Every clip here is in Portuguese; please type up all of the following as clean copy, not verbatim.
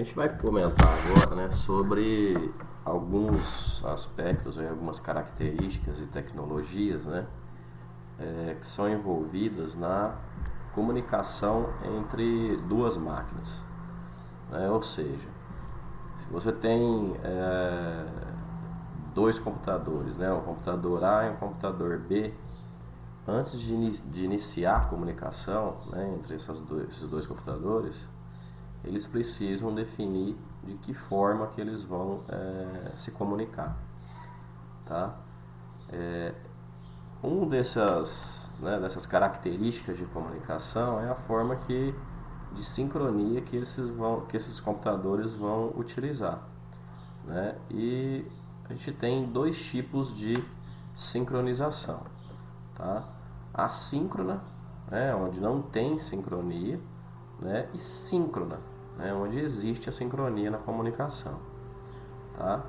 gente vai comentar agora, né, sobre alguns aspectos, algumas características e tecnologias, né, que são envolvidas na comunicação entre duas máquinas, né? Ou seja, se você tem dois computadores, né, um computador A e um computador B, antes de iniciar a comunicação, né, entre esses dois computadores, eles precisam definir de que forma que eles vão se comunicar, tá? Dessas características de comunicação é a forma de sincronia que esses computadores vão utilizar, né? E a gente tem dois tipos de sincronização, tá? Assíncrona, né, onde não tem sincronia, né, e síncrona, né, onde existe a sincronia na comunicação, tá?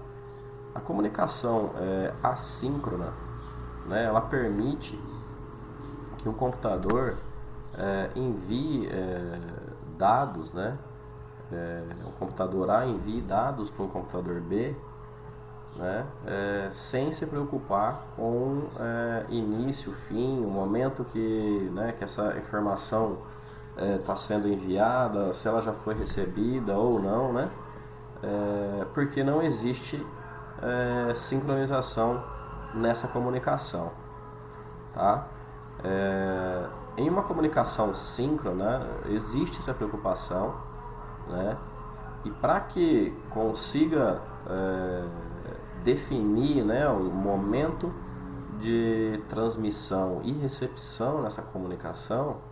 A comunicação assíncrona, né, ela permite que um computador envie dados, né, o computador A envie dados para um computador B, né, sem se preocupar com início, fim, o momento que essa informação está sendo enviada, se ela já foi recebida ou não, né? Porque não existe sincronização nessa comunicação, tá? Em uma comunicação síncrona existe essa preocupação, né? E para que consiga definir, né, o momento de transmissão e recepção nessa comunicação,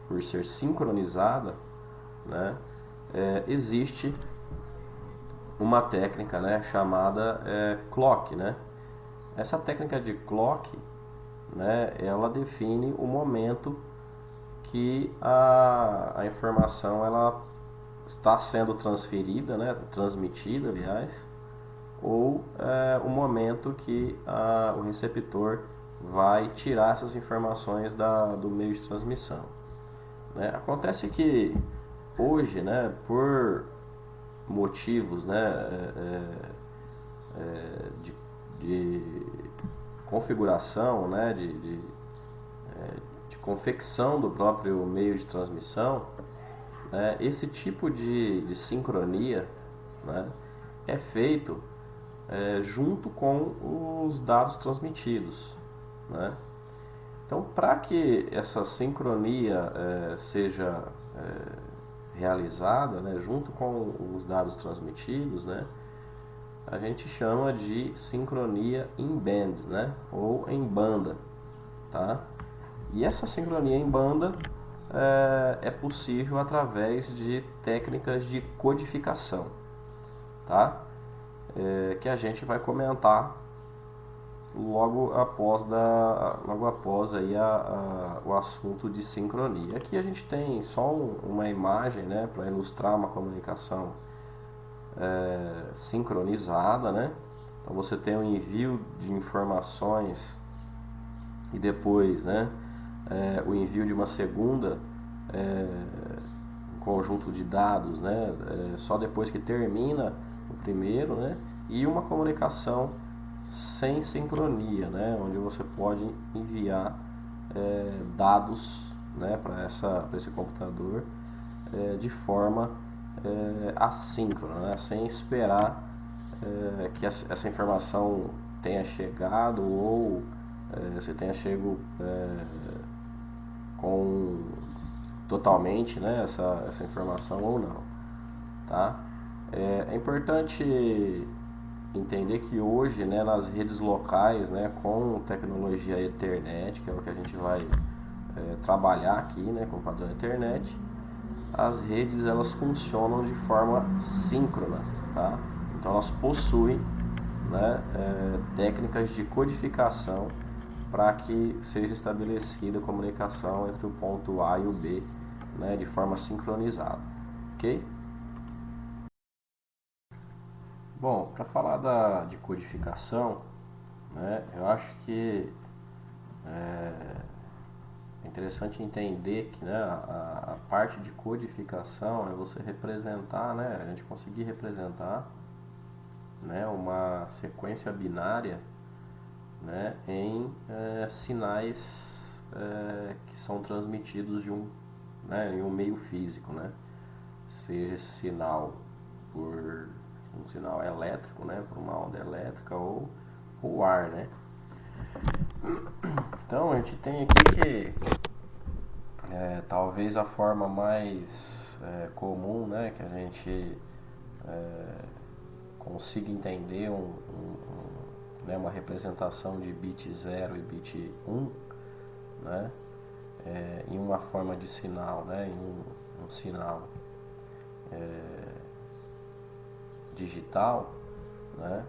por ser sincronizada, né, existe uma técnica, né, chamada clock, né? Essa técnica de clock, né, ela define o momento que a informação ela está sendo transferida, né, transmitida, aliás, ou o momento que o receptor vai tirar essas informações do meio de transmissão, né? Acontece que hoje, né, por motivos, né, de configuração, né, de confecção do próprio meio de transmissão, esse tipo de sincronia, né, é feito junto com os dados transmitidos, né? Então, para que essa sincronia seja realizada, né, junto com os dados transmitidos, né, a gente chama de sincronia in band, né, ou em banda, tá? E essa sincronia em banda é possível através de técnicas de codificação, tá? Que a gente vai comentar logo após aí o assunto de sincronia. Aqui a gente tem só uma imagem, né, para ilustrar uma comunicação sincronizada, né? Então você tem o envio de informações e depois, né, o envio de uma segunda conjunto de dados, né, só depois que termina o primeiro, né, e uma comunicação sem sincronia, né, onde você pode enviar dados, né, para esse computador de forma assíncrona, né, sem esperar que essa informação tenha chegado ou você tenha chego com totalmente, né, essa informação ou não, tá? É importante entender que hoje, né, nas redes locais, né, com tecnologia Ethernet, que é o que a gente vai trabalhar aqui, né, com o padrão Ethernet, as redes elas funcionam de forma síncrona, tá? Então elas possuem, né, técnicas de codificação para que seja estabelecida a comunicação entre o ponto A e o B, né, de forma sincronizada, ok? Bom, para falar de codificação, né, eu acho que é interessante entender que, né, a parte de codificação é você representar, né, a gente conseguir representar, né, uma sequência binária, né, em sinais que são transmitidos né, em um meio físico, né, seja esse sinal por um sinal elétrico, né, por uma onda elétrica ou o ar, né. Então a gente tem aqui que talvez a forma mais comum, né, que a gente consiga entender né, uma representação de bit 0 e bit 1, né, em uma forma de sinal, né, em um sinal digital, né,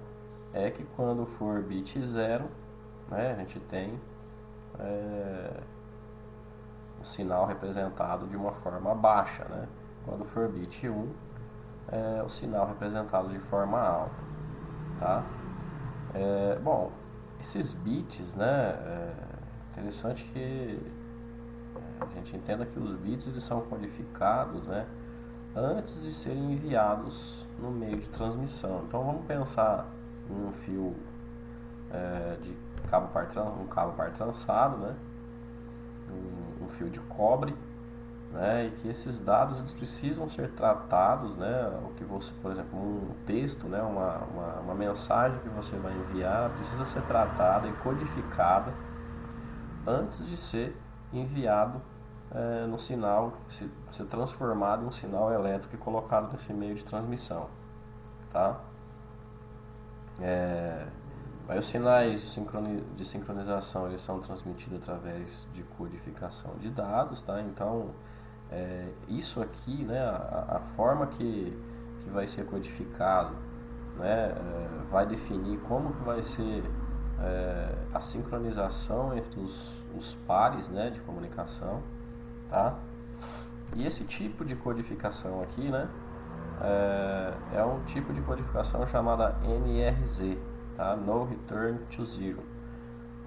é que quando for bit 0, né, a gente tem um sinal representado de uma forma baixa, né? Quando for bit 1, o sinal representado de forma alta, tá? Bom, esses bits, né, interessante que a gente entenda que os bits eles são codificados, né, antes de serem enviados no meio de transmissão. Então vamos pensar em um fio de um cabo par trançado, né, um fio de cobre, né, e que esses dados eles precisam ser tratados, né, o que você, por exemplo, um texto, né, uma mensagem que você vai enviar precisa ser tratada e codificada antes de ser enviado no sinal, ser transformado em um sinal elétrico e colocado nesse meio de transmissão, tá? Aí os sinais de sincronização eles são transmitidos através de codificação de dados, tá? Então isso aqui, né, a forma que vai ser codificado, né, vai definir como que vai ser a sincronização entre os pares, né, de comunicação, tá? E esse tipo de codificação aqui, né, é um tipo de codificação chamada NRZ, tá? No Return to Zero,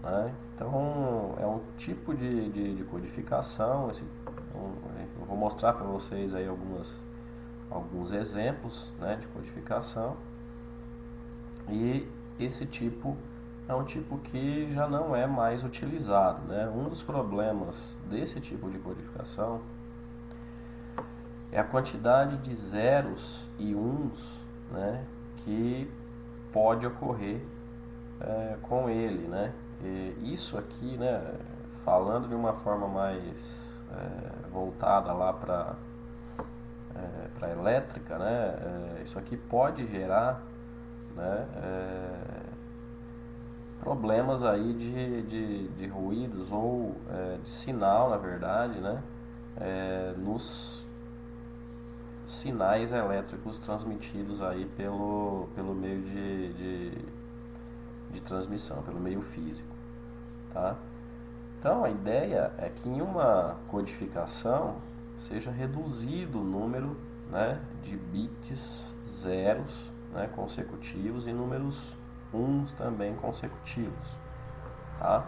né? Então é um tipo de codificação. Eu vou mostrar para vocês aí alguns exemplos, né, de codificação, e esse tipo é um tipo que já não é mais utilizado, né? Um dos problemas desse tipo de codificação é a quantidade de zeros e uns, né, que pode ocorrer com ele, né? E isso aqui, né, falando de uma forma mais voltada lá para elétrica, né, isso aqui pode gerar, né, problemas aí de ruídos ou de sinal, na verdade, né, nos sinais elétricos transmitidos aí pelo meio de transmissão, pelo meio físico, tá? Então a ideia é que em uma codificação seja reduzido o número, né, de bits zeros, né, consecutivos e números uns também consecutivos, tá?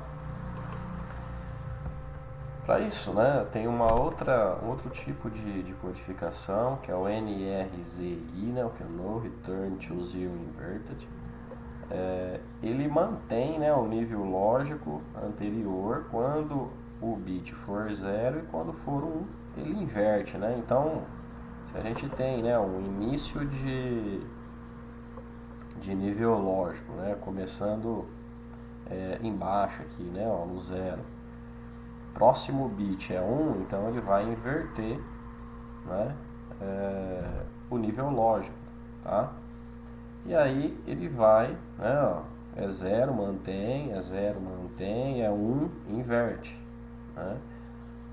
Para isso, né, tem um outro tipo de codificação, que é o NRZI, né, que é o No Return to Zero Inverted. Ele mantém, né, o nível lógico anterior quando o bit for 0 e quando for 1 ele inverte, né? Então, se a gente tem, né, um início de nível lógico, né, começando embaixo aqui, né, ó, no 0, próximo bit é 1, então ele vai inverter, né, o nível lógico, tá? E aí ele vai, né, ó, é 0, mantém, é 0, mantém, é 1, inverte, né?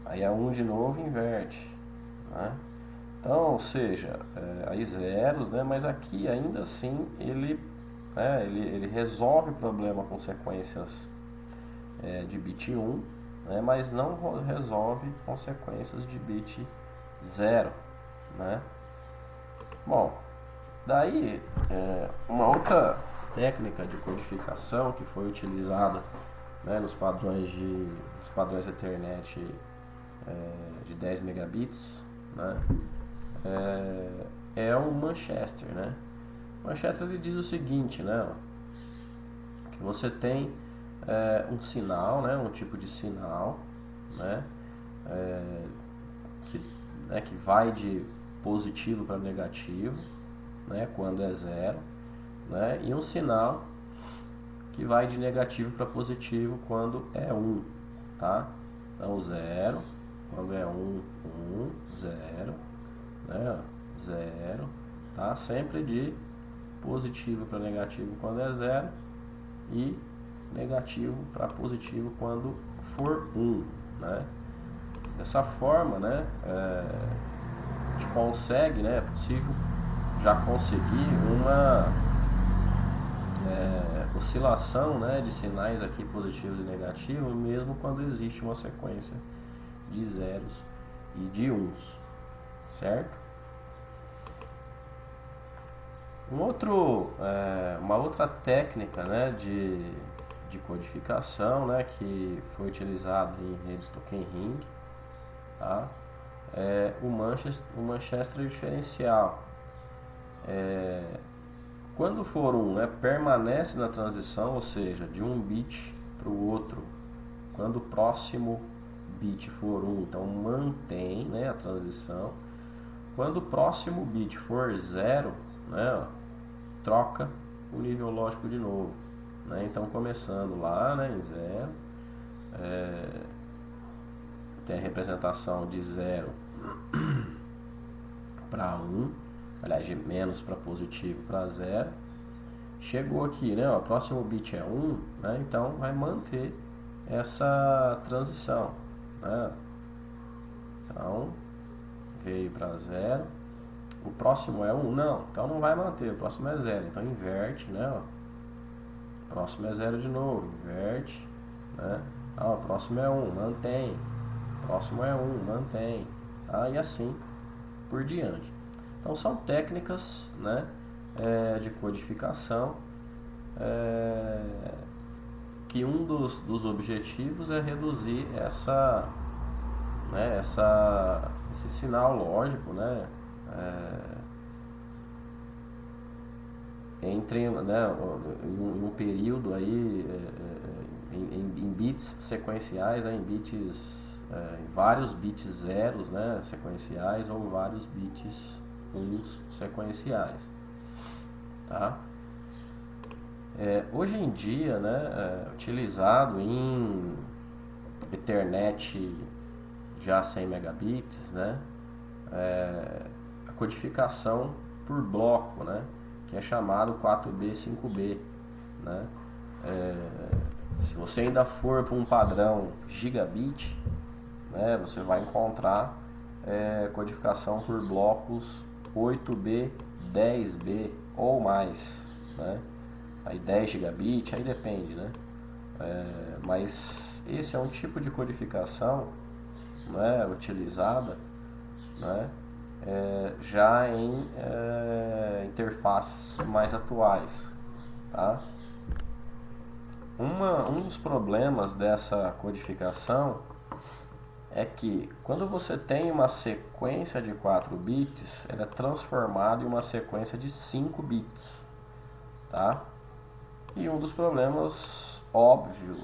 Aí é 1 de novo, inverte, né? Então, ou seja, aí zeros, né, mas aqui ainda assim ele resolve o problema com sequências de bit 1, né, mas não resolve consequências de bit 0, né? Bom, daí uma outra técnica de codificação que foi utilizada né, nos padrões Ethernet de 10 megabits, né, é o Manchester, né? Manchester ele diz o seguinte, né, que você tem um sinal, né, um tipo de sinal, né, que vai de positivo para negativo, né, quando é zero, né, e um sinal que vai de negativo para positivo quando é 1, tá? Então 0, quando é 1, 0, né? 0, tá? Sempre de positivo para negativo quando é 0 e negativo para positivo quando for 1, né? Dessa forma, né, a gente consegue, né, é possível já conseguir uma oscilação, né, de sinais aqui positivos e negativos, mesmo quando existe uma sequência de zeros e de uns, certo? Uma outra técnica, né, de codificação, né, que foi utilizada em redes token ring, tá? É o Manchester diferencial. Quando for 1, né, permanece na transição, ou seja, de um bit para o outro. Quando o próximo bit for 1, então mantém, né, a transição. Quando o próximo bit for 0, né, troca o nível lógico de novo, né? Então começando lá, né, em 0, tem a representação de 0 para 1, aliás, de menos para positivo para 0. Chegou aqui, né, ó, o próximo bit é 1, né, então vai manter essa transição, né? Então veio para 0, o próximo é 1, não, então não vai manter, o próximo é 0, então inverte, né, ó. O próximo é 0 de novo, inverte, né? O próximo é 1, mantém, o próximo é 1, mantém, tá? E assim por diante. Então são técnicas, né, de codificação, que um dos objetivos é reduzir esse sinal lógico, né, entre, né, em um período aí, em bits sequenciais, né, em vários bits zeros, né, sequenciais, ou vários bits uns sequenciais, tá? Hoje em dia, né, utilizado em Ethernet já 100 megabits, né, a codificação por bloco, né, que é chamado 4B, 5B, né. Se você ainda for para um padrão gigabit, né, você vai encontrar codificação por blocos 8B, 10B ou mais, né? Aí 10 gigabit, aí depende, né? Mas esse é um tipo de codificação, né, utilizada, né, já em interfaces mais atuais, tá? Um dos problemas dessa codificação é que quando você tem uma sequência de 4 bits, ela é transformada em uma sequência de 5 bits, tá? E um dos problemas óbvio,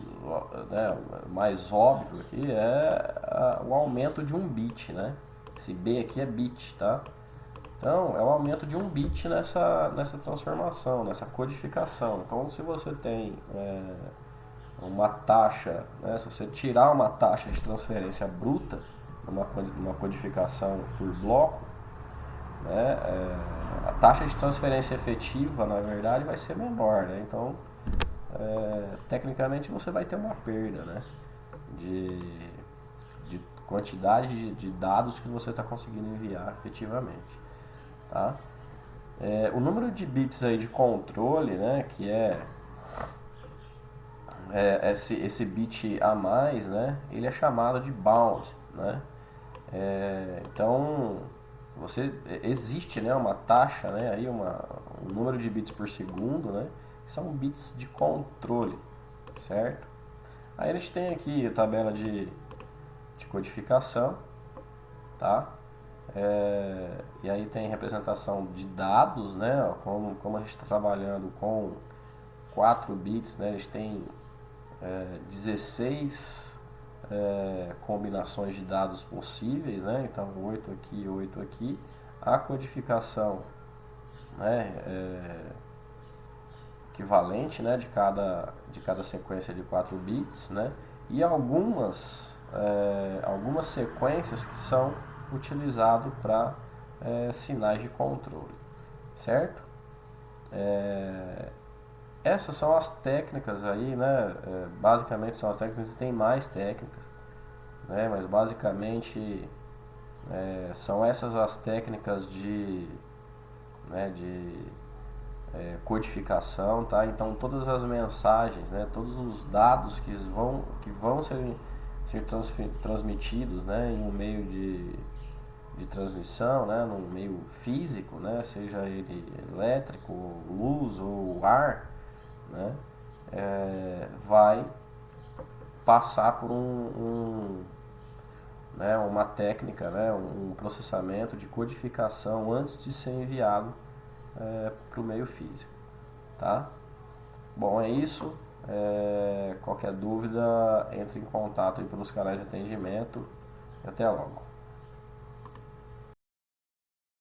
né, mais óbvio aqui é o aumento de um bit, né? Esse B aqui é bit, tá? Então é o aumento de um bit nessa transformação, nessa codificação. Então se você tem uma taxa, né, se você tirar uma taxa de transferência bruta numa codificação por bloco, né, a taxa de transferência efetiva, na verdade, vai ser menor, né? Então, tecnicamente, você vai ter uma perda, né, de quantidade de dados que você está conseguindo enviar efetivamente, tá? O número de bits aí de controle, né, que esse bit a mais, né, ele é chamado de bound, né? Então existe, né, uma taxa, né, aí um número de bits por segundo, né, que são bits de controle, certo? Aí a gente tem aqui a tabela de codificação, tá? E aí tem representação de dados, né? Como a gente está trabalhando com 4 bits, né? Eles têm 16 combinações de dados possíveis, né? Então 8 aqui, 8 aqui. A codificação, né? Equivalente, né? De cada sequência de 4 bits, né? E algumas sequências que são utilizadas para sinais de controle, certo? Essas são as técnicas aí, né? Basicamente são as técnicas, tem mais técnicas, né? Mas basicamente são essas as técnicas de codificação, tá? Então todas as mensagens, né? Todos os dados que vão ser transmitidos, né? Em um meio de transmissão, né? Num meio físico, né? Seja ele elétrico, luz ou ar, né? Vai passar por né, uma técnica, né, um processamento de codificação antes de ser enviado para o meio físico, tá? Bom, é isso. Qualquer dúvida, entre em contato aí pelos canais de atendimento. Até logo.